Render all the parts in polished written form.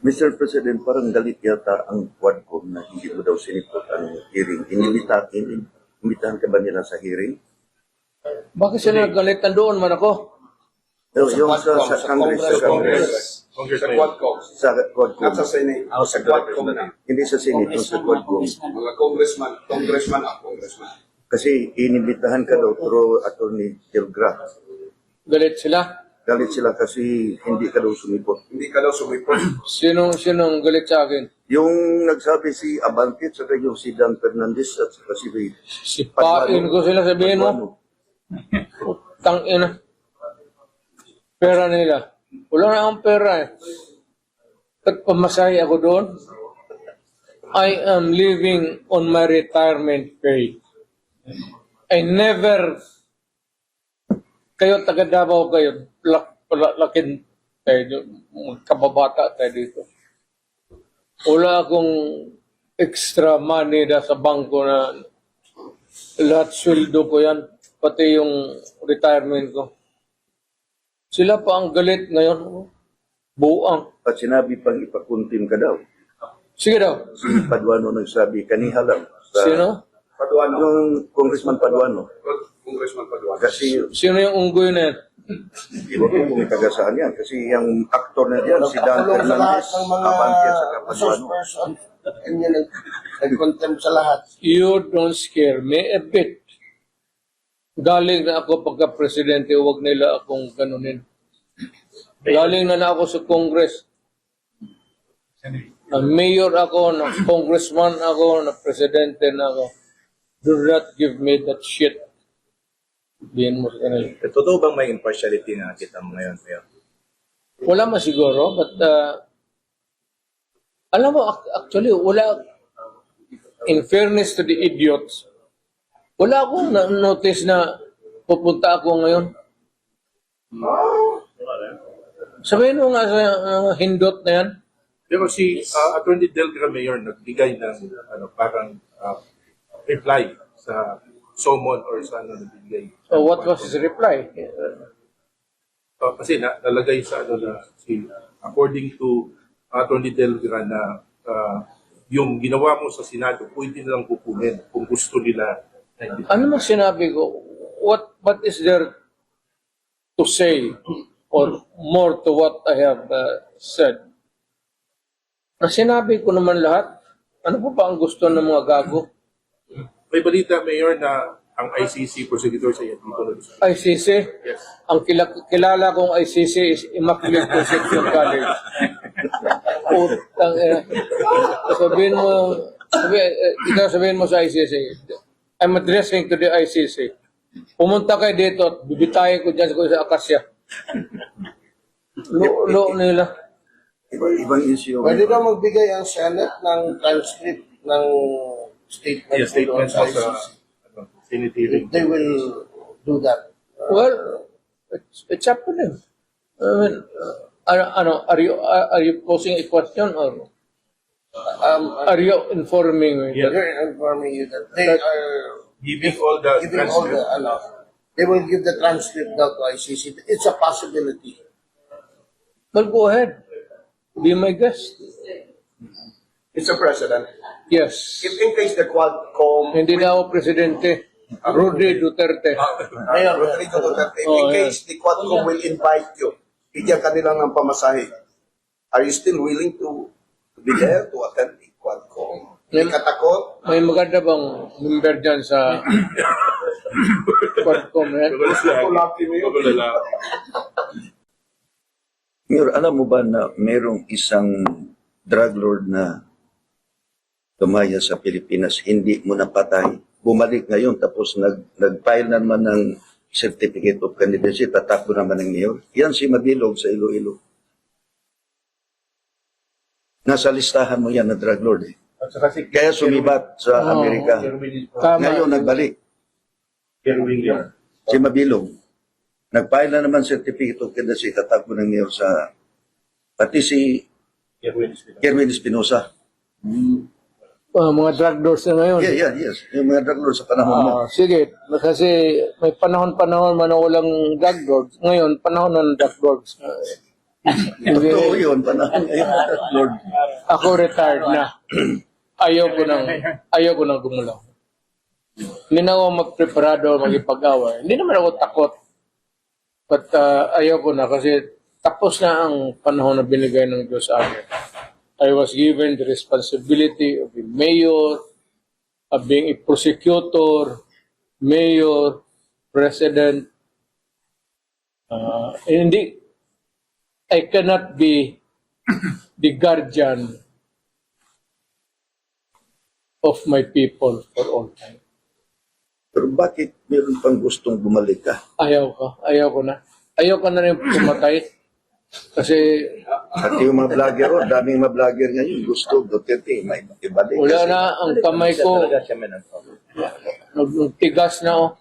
Mr. President, parang galit yata ang Quadcom na hindi mo daw sinipot ang hearing. Inimbitahan ka ba nila sa hearing? Bakit sila nagalit? Nandoon man ako. Yung sa Congress. Sa Quadcom. Sa Quadcom. Not sa Senate. Sa Quadcom na. Hindi sa Senate, yung sa Quadcom. Mga congressman. Kasi inimbitahan ka daw through Attorney Gilgra. Galit sila. Galit sila kasi hindi ka daw sumipot. Hindi ka daw sumipot. Sinong galit sa akin? Yung nagsabi si Abante, saka yung si Dan Fernandez at saka si Sipain ko sila, sabihin mo. Tangina. Pera nila. Wala na akong pera eh. At pamasahe ako doon. I am living on my retirement pay. I never, kayo taga Davao kayo, lakin tayo, kababata tayo dito. Wala akong extra money na sa bangko na lahat sweldo ko yan, pati yung retirement ko. Sila pa ang galit ngayon. Buang. At sinabi pang ipakuntim ka daw. Sige daw. Si Paduano nagsabi, kaniha lang. Sino? Paduano. Yung Congressman Paduano. Congressman Paduano. Kasi, Sino yung unggoy na yan? hindi ko kung tagasaan yan. Kasi yung aktor na diyan, si Dan Fernandez, Abante at saka Paduano. person. And yun, nag-contempt sa lahat. You don't scare me a bit. Galing na ako pagka-presidente, huwag nila akong ganunin. Galing na ako sa Congress. Na mayor ako, na congressman ako, na presidente na ako. Do not give me that shit. Diyan mo sa kanila. Totoo bang may impartiality na kita mo ngayon, Mayor? Wala man siguro, but alam mo, actually, wala, in fairness to the idiots, wala akong notice na pupunta ako ngayon. Sabihin mo nga sa hindot na yan. Pero si Attorney Delgra Mayor nagbigay ng parang reply sa summon or sa nagbigay. So what was his reply? Kasi nalagay sa according to Attorney Delgra na yung ginawa mo sa Senado, pwede nilang kukunin kung gusto nila. Ano man sinabi ko? What is there to say or more to what I have said? Na sinabi ko naman lahat. Ano po ba ang gusto ng mga gago? May balita, Mayor, na ang ICC prosecutor sa dito. ICC? Yes. Ang kilala kong ICC is Immaculate Conception College. Utang sabihin mo sa ICC, I'm addressing to the ICC. Pumunta kayo dito at bibitayin ko dyan sa Akasya. Lo nila. Ibang issue. Pwede daw magbigay ang Senate ng transcript ng statement. Yes, statement sa sa Senate hearing. They will do that. Well, it's up to them. I mean, are you posing a question or are you informing me? Yeah. They're informing you that they are Giving all the giving all the, they will give the transcript now to ICC. It's a possibility. Well, go ahead. Be my guest. Mr. President, Yes. if in case the Quadcom, Hindi na ako presidente. Rudy Duterte. Mayor Rodrigo Duterte, Oh, in case the Quadcom will invite you, bigyan kanila ng pamasahe, are you still willing to be there to attend the Quadcom? Hindi ka takot? May maganda bang member dyan sa Quadcom? Mayor, alam mo ba na merong isang drug lord na tumaya sa Pilipinas, hindi mo napatay? Bumalik ngayon, tapos nag-file naman ng certificate of candidacy, tatakbo naman ng mayor. Yan si Mabilog sa Iloilo. Nasa listahan mo yan na drug lord eh. Kaya sumibat sa Amerika. Tama. Ngayon nagbalik. Si Mabilog. Nag-file na naman certificate of candidacy, tatakbo ng mayor sa pati si Kerwin Espinosa. Mga drug lords na ngayon. Yes. Yung mga drug lords sa panahon mo. Sige, kasi may panahon man na walang drug lords. Ngayon, panahon na ng drug lords. Totoo yun, panahon ngayon, Lord. Ako retired na. Ayaw ko nang gumulaw. Hindi na ako magpreparado magipag-away. Hindi naman ako takot. But ayaw ko na kasi tapos na ang panahon na binigay ng Diyos sa akin. I was given the responsibility of being mayor, of being a prosecutor, mayor, president. Hindi, I cannot be the guardian of my people for all time. Pero bakit meron pang gustong bumalik ka? Ayaw ko na. Ayaw ko na rin pumatay. Kasi Pati yung mga vlogger, daming mga vlogger ngayon, gusto, Duterte, may ibalik. wala Kasi na ang kamay ko, Talaga siya may nagtigas na oh.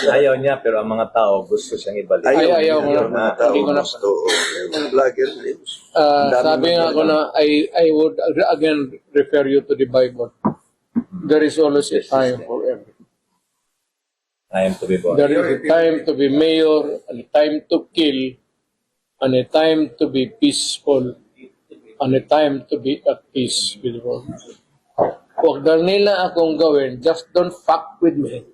Ayaw niya, pero ang mga tao gusto siyang ibalik. Ayaw ko na. yung mga tao Hindi ko na. gusto. Yung mga vlogger ngayon. Sabi nga ako na I would again refer you to the Bible. There is always a time for everything. I am to be born. There is a time to be mayor, and a time to kill, and a time to be peaceful, and a time to be at peace with the world. Huwag na nila akong gawin, just don't fuck with me.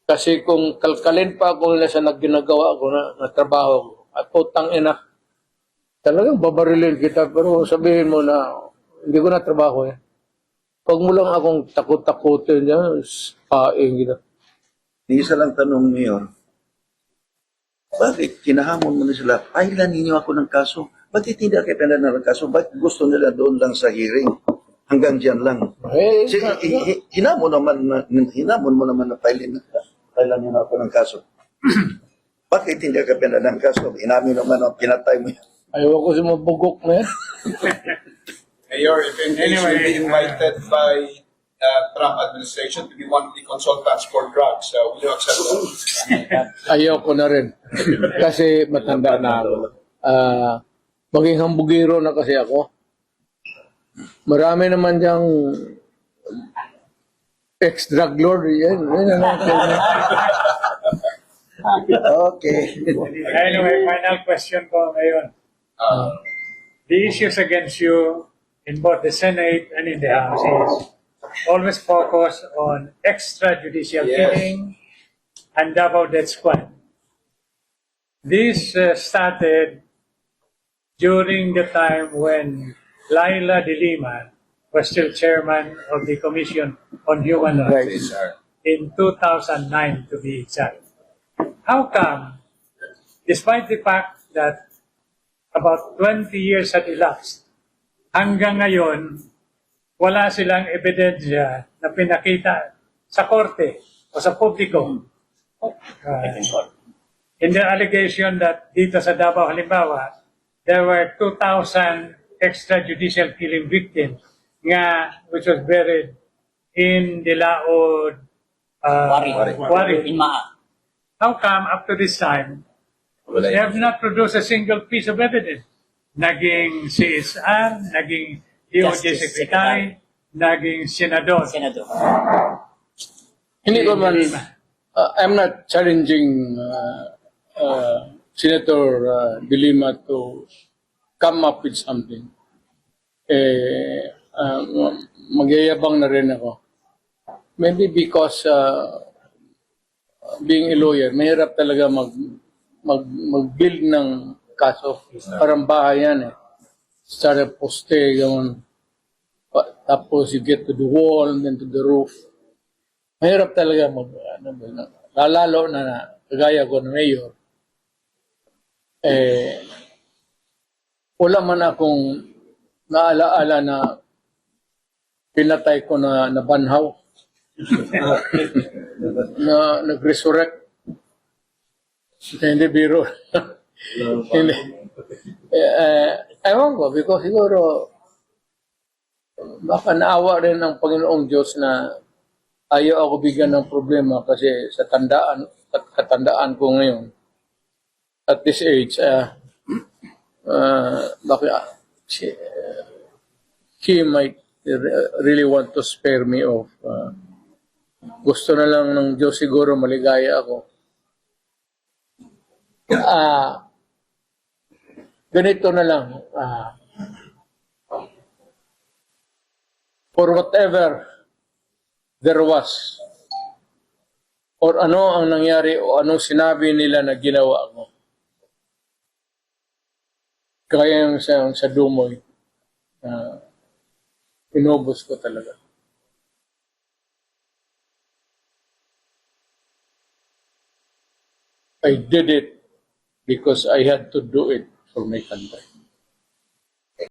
Kasi kung kalkalin pa ako nila sa ginagawa ko na trabaho ko, at putang ina, talagang babarilin kita, pero sabihin mo na, hindi ko na trabaho eh. Huwag mo lang akong takot-takutin niya, paing kita. Isa lang tanong Mayor, bakit kinahamon mo na sila? Pailan ninyo ako ng kaso. Bakit hindi kayo pinala ng kaso? Bakit gusto nila doon lang sa hearing? Hanggang dyan lang. Eh, Hinamon mo naman na pailan nyo na ako ng kaso. Bakit hindi ka pinala ng kaso? Inamin naman ang pinatay mo yan. ayaw ko si mabugok na yan. Mayor, if in case you'll be invited by Trump administration to be one of the consultants for drugs, will you accept that? Ayaw ko na rin. Kasi matanda na ako. Maging hambugiro na kasi ako. Marami naman diyang ex-drug lord. Yan. Okay. Anyway, final question ko ngayon. The issues against you in both the Senate and in the House is always focus on extrajudicial killing and Davao Death Squad. This started during the time when Laila De Lima was still chairman of the Commission on Human Rights in 2009 to be exact. How come, despite the fact that about 20 years had elapsed, hanggang ngayon, wala silang ebidensya na pinakita sa korte o sa publiko. In the allegation that dito sa Davao, halimbawa, there were 2,000 extrajudicial killing victims which was buried in the Laod Quarry. How come up to this time, they have not produced a single piece of evidence? Naging CSR, naging DOJ Secretary, naging Senador. Hindi ko man, I'm not challenging Senator De Lima to come up with something. Magyayabang na rin ako. Maybe because being a lawyer, mahirap talaga mag-build ng kaso. Parang bahay yan eh. Start a poste, gawin. Tapos you get to the wall and then to the roof. Mahirap talaga lalalo na kagaya ko na mayor. Wala man akong naalaala na pinatay ko na banhaw. Na nag-resurrect. Hindi biro. Hindi. Ewan ko, because siguro baka naawa rin ng Panginoong Diyos na ayaw ako bigyan ng problema kasi sa katandaan ko ngayon at this age, baka he might really want to spare me of gusto na lang ng Diyos siguro maligaya ako. ganito na lang, for whatever there was, or ano ang nangyari o anong sinabi nila na ginawa mo. Kaya yung sa Dumoy, inubos ko talaga. I did it because I had to do it for my country.